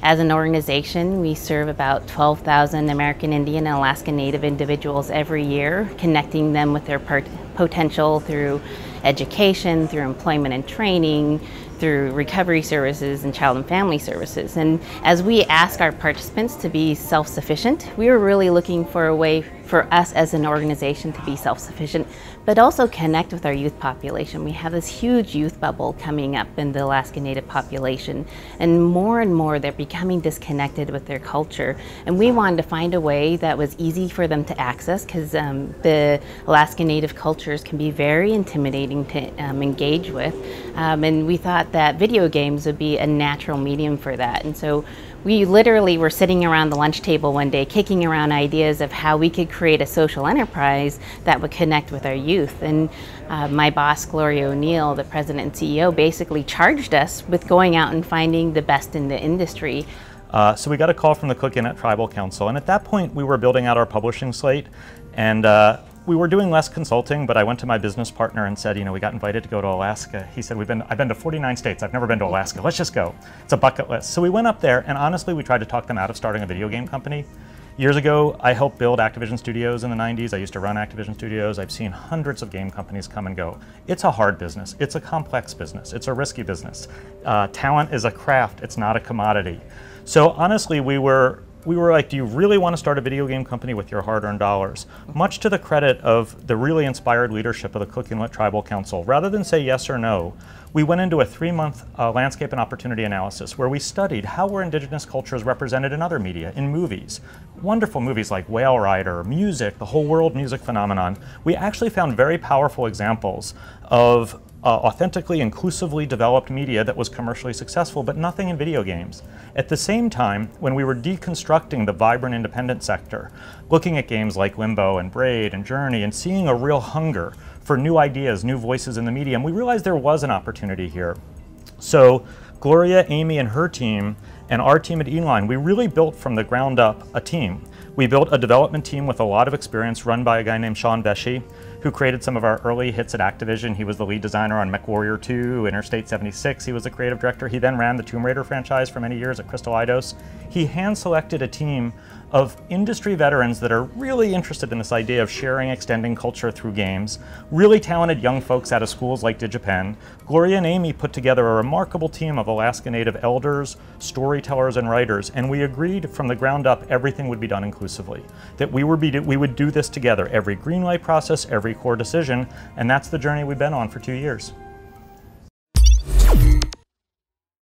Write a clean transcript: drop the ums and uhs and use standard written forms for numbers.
As an organization, we serve about 12,000 American Indian and Alaska Native individuals every year, connecting them with their potential through education, through employment and training, through recovery services and child and family services. And as we ask our participants to be self-sufficient, we were really looking for a way for us as an organization to be self-sufficient, but also connect with our youth population. We have this huge youth bubble coming up in the Alaska Native population, and more they're becoming disconnected with their culture. And we wanted to find a way that was easy for them to access, because the Alaska Native cultures can be very intimidating to engage with. And we thought that video games would be a natural medium for that. And so we literally were sitting around the lunch table one day, kicking around ideas of how we could create a social enterprise that would connect with our youth. And my boss, Gloria O'Neill, the president and CEO, basically charged us with going out and finding the best in the industry. So we got a call from the Cook Inlet Tribal Council, and at that point we were building out our publishing slate, and we were doing less consulting, but I went to my business partner and said, you know, we got invited to go to Alaska. He said, I've been to 49 states, I've never been to Alaska, let's just go. It's a bucket list. So we went up there, and honestly, we tried to talk them out of starting a video game company. Years ago, I helped build Activision Studios in the 90s. I used to run Activision Studios. I've seen hundreds of game companies come and go. It's a hard business. It's a complex business. It's a risky business. Talent is a craft. It's not a commodity. So honestly, we were like, do you really want to start a video game company with your hard-earned dollars? Much to the credit of the really inspired leadership of the Cook Inlet Tribal Council, rather than say yes or no, we went into a 3-month landscape and opportunity analysis where we studied how were Indigenous cultures represented in other media, in movies. Wonderful movies like Whale Rider, music, the whole world music phenomenon. We actually found very powerful examples of authentically, inclusively developed media that was commercially successful, but nothing in video games. At the same time, when we were deconstructing the vibrant independent sector, looking at games like Limbo and Braid and Journey and seeing a real hunger for new ideas, new voices in the medium, we realized there was an opportunity here. So Gloria, Amy, and her team, and our team at Eline, we really built from the ground up a team. We built a development team with a lot of experience run by a guy named Sean Vesey, who created some of our early hits at Activision. He was the lead designer on MechWarrior 2, Interstate 76. He was the creative director. He then ran the Tomb Raider franchise for many years at Crystal Eidos. He hand-selected a team of industry veterans that are really interested in this idea of sharing, extending culture through games. Really talented young folks out of schools like DigiPen. Gloria and Amy put together a remarkable team of Alaska Native elders, storytellers, and writers, and we agreed from the ground up everything would be done inclusively. That we would do this together, every greenlight process, every core decision, and that's the journey we've been on for 2 years.